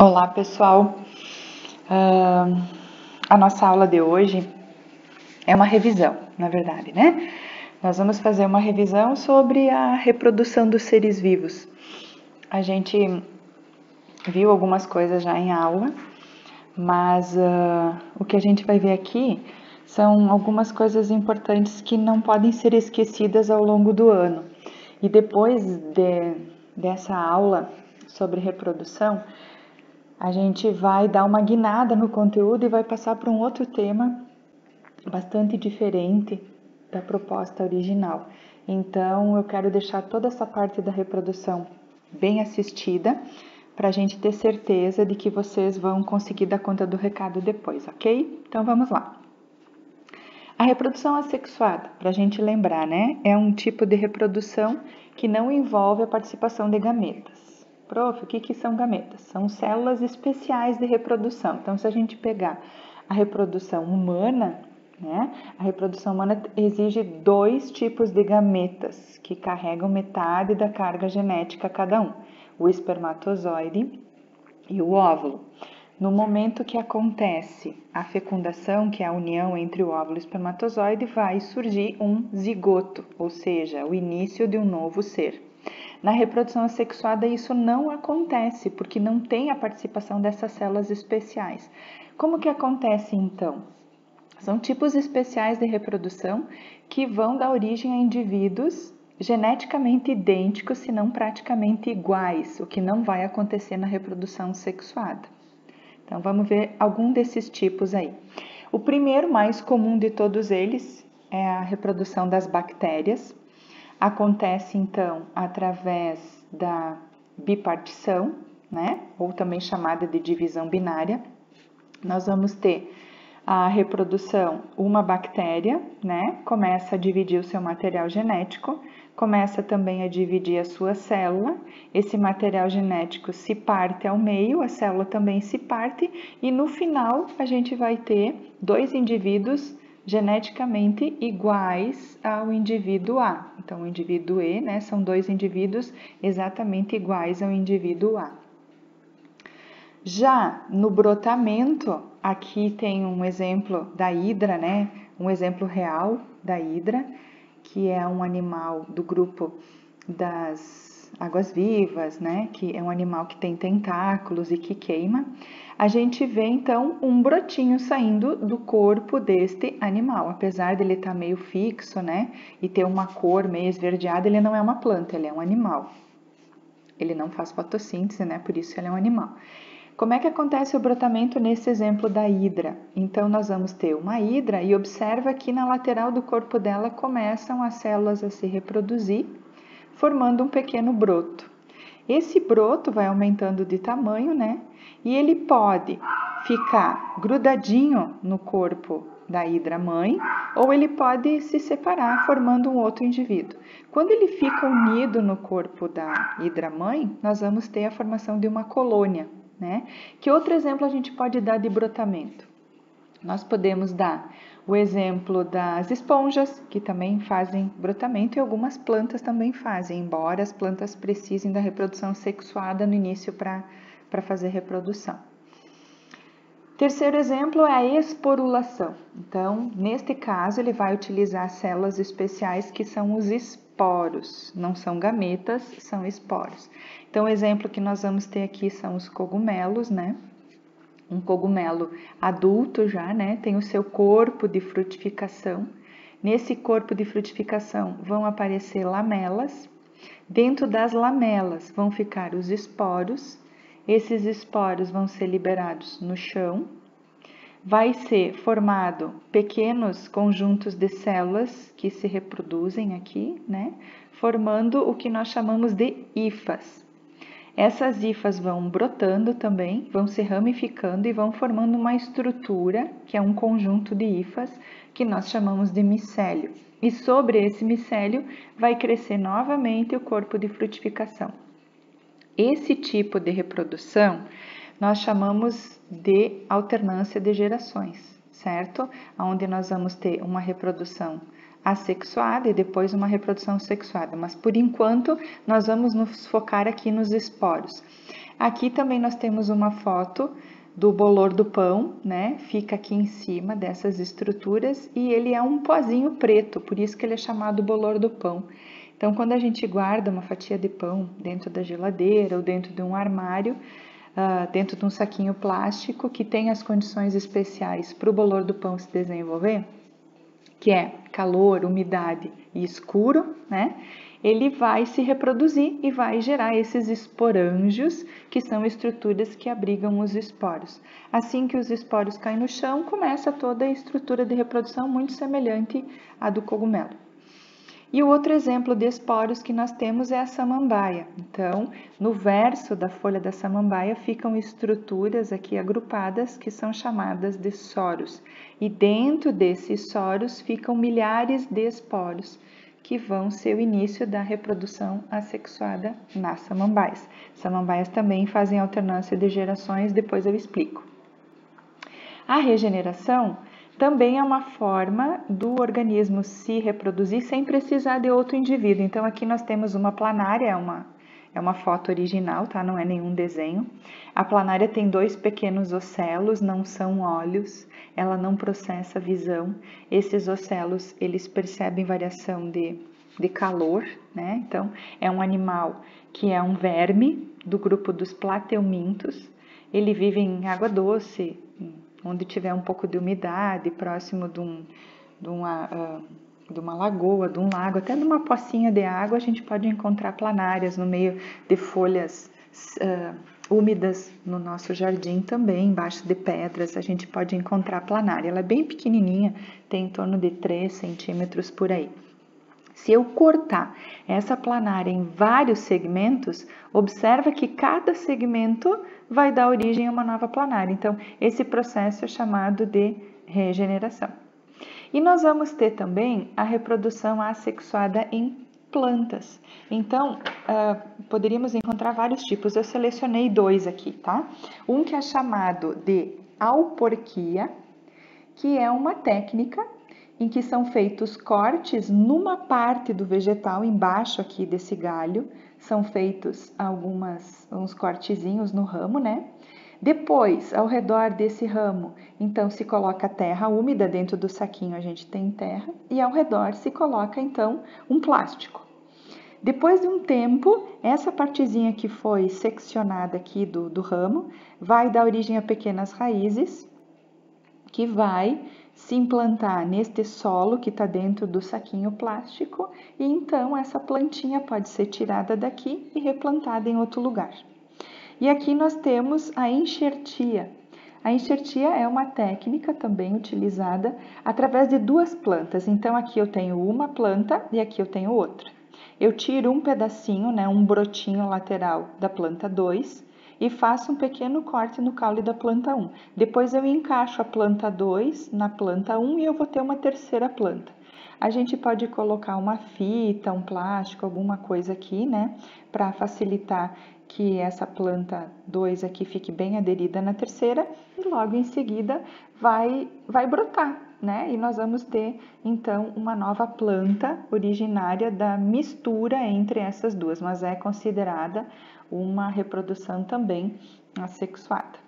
Olá, pessoal. A nossa aula de hoje é uma revisão, na verdade, né? Nós vamos fazer uma revisão sobre a reprodução dos seres vivos. A gente viu algumas coisas já em aula, mas o que a gente vai ver aqui são algumas coisas importantes que não podem ser esquecidas ao longo do ano. E depois dessa aula sobre reprodução, a gente vai dar uma guinada no conteúdo e vai passar para um outro tema bastante diferente da proposta original. Então, eu quero deixar toda essa parte da reprodução bem assistida para a gente ter certeza de que vocês vão conseguir dar conta do recado depois, ok? Então, vamos lá. A reprodução assexuada, para a gente lembrar, né? É um tipo de reprodução que não envolve a participação de gametas. Prof, o que são gametas? São células especiais de reprodução. Então, se a gente pegar a reprodução humana, né? A reprodução humana exige 2 tipos de gametas que carregam metade da carga genética cada um: o espermatozoide e o óvulo. No momento que acontece a fecundação, que é a união entre o óvulo e o espermatozoide, vai surgir um zigoto, ou seja, o início de um novo ser. Na reprodução assexuada isso não acontece, porque não tem a participação dessas células especiais. Como que acontece então? São tipos especiais de reprodução que vão dar origem a indivíduos geneticamente idênticos, se não praticamente iguais, o que não vai acontecer na reprodução sexuada. Então, vamos ver algum desses tipos aí. O primeiro, mais comum de todos eles, é a reprodução das bactérias. Acontece, então, através da bipartição, né? Ou também chamada de divisão binária. Nós vamos ter a reprodução, uma bactéria, né? Começa a dividir o seu material genético, começa também a dividir a sua célula, esse material genético se parte ao meio, a célula também se parte, e no final a gente vai ter 2 indivíduos geneticamente iguais ao indivíduo A. Então, o indivíduo E, né, são 2 indivíduos exatamente iguais ao indivíduo A. Já no brotamento, aqui tem um exemplo da hidra, né? Um exemplo real da hidra, que é um animal do grupo das águas-vivas, né? Que é um animal que tem tentáculos e que queima. A gente vê então um brotinho saindo do corpo deste animal. Apesar dele estar meio fixo, né? E ter uma cor meio esverdeada, ele não é uma planta, ele é um animal. Ele não faz fotossíntese, né? Por isso ele é um animal. Como é que acontece o brotamento nesse exemplo da hidra? Então, nós vamos ter uma hidra e observa que na lateral do corpo dela começam as células a se reproduzir, formando um pequeno broto. Esse broto vai aumentando de tamanho, né? E ele pode ficar grudadinho no corpo da hidra mãe, ou ele pode se separar, formando um outro indivíduo. Quando ele fica unido no corpo da hidra mãe, nós vamos ter a formação de uma colônia, né? Que outro exemplo a gente pode dar de brotamento? Nós podemos dar o exemplo das esponjas, que também fazem brotamento, e algumas plantas também fazem, embora as plantas precisem da reprodução sexuada no início para fazer reprodução. Terceiro exemplo é a esporulação. Então, neste caso, ele vai utilizar células especiais que são os esporos, não são gametas, são esporos. Então, o exemplo que nós vamos ter aqui são os cogumelos, né? Um cogumelo adulto já, né? Tem o seu corpo de frutificação. Nesse corpo de frutificação vão aparecer lamelas. Dentro das lamelas vão ficar os esporos. Esses esporos vão ser liberados no chão. Vai ser formado pequenos conjuntos de células que se reproduzem aqui, né? Formando o que nós chamamos de hifas. Essas hifas vão brotando também, vão se ramificando e vão formando uma estrutura, que é um conjunto de hifas, que nós chamamos de micélio. E sobre esse micélio vai crescer novamente o corpo de frutificação. Esse tipo de reprodução nós chamamos de alternância de gerações, certo? Onde nós vamos ter uma reprodução assexuada e depois uma reprodução sexuada, mas por enquanto nós vamos nos focar aqui nos esporos. Aqui também nós temos uma foto do bolor do pão, né? Fica aqui em cima dessas estruturas e ele é um pozinho preto, por isso que ele é chamado bolor do pão. Então, quando a gente guarda uma fatia de pão dentro da geladeira ou dentro de um armário, dentro de um saquinho plástico que tem as condições especiais para o bolor do pão se desenvolver, que é calor, umidade e escuro, né? Ele vai se reproduzir e vai gerar esses esporângios, que são estruturas que abrigam os esporos. Assim que os esporos caem no chão, começa toda a estrutura de reprodução muito semelhante à do cogumelo. E o outro exemplo de esporos que nós temos é a samambaia. Então, no verso da folha da samambaia ficam estruturas aqui agrupadas que são chamadas de soros. E dentro desses soros ficam milhares de esporos, que vão ser o início da reprodução assexuada nas samambaias. Samambaias também fazem alternância de gerações, depois eu explico. A regeneração também é uma forma do organismo se reproduzir sem precisar de outro indivíduo. Então, aqui nós temos uma planária, é uma foto original, tá? Não é nenhum desenho. A planária tem 2 pequenos ocelos, não são olhos, ela não processa visão. Esses ocelos, eles percebem variação de calor, né? Então, é um animal que é um verme do grupo dos plateumintos. Ele vive em água doce, onde tiver um pouco de umidade, próximo de uma lagoa, de um lago, até de uma pocinha de água, a gente pode encontrar planárias no meio de folhas úmidas no nosso jardim também, embaixo de pedras, a gente pode encontrar planária. Ela é bem pequenininha, tem em torno de 3 centímetros por aí. Se eu cortar essa planária em vários segmentos, observa que cada segmento vai dar origem a uma nova planária. Então, esse processo é chamado de regeneração. E nós vamos ter também a reprodução assexuada em plantas. Então, poderíamos encontrar vários tipos. Eu selecionei 2 aqui, tá? Um que é chamado de auporquia, que é uma técnica em que são feitos cortes numa parte do vegetal, embaixo aqui desse galho, são feitos uns cortezinhos no ramo, né? Depois, ao redor desse ramo, então se coloca terra úmida, dentro do saquinho a gente tem terra, e ao redor se coloca então um plástico. Depois de um tempo, essa partezinha que foi seccionada aqui do ramo vai dar origem a pequenas raízes, que vai se implantar neste solo que está dentro do saquinho plástico e então essa plantinha pode ser tirada daqui e replantada em outro lugar. E aqui nós temos a enxertia. A enxertia é uma técnica também utilizada através de 2 plantas. Então aqui eu tenho uma planta e aqui eu tenho outra. Eu tiro um pedacinho, né, um brotinho lateral da planta 2 e faço um pequeno corte no caule da planta 1. Depois eu encaixo a planta 2 na planta 1 e eu vou ter uma terceira planta. A gente pode colocar uma fita, um plástico, alguma coisa aqui, né, para facilitar que essa planta 2 aqui fique bem aderida na terceira e logo em seguida vai brotar, né? E nós vamos ter então uma nova planta originária da mistura entre essas 2, mas é considerada uma reprodução também assexuada.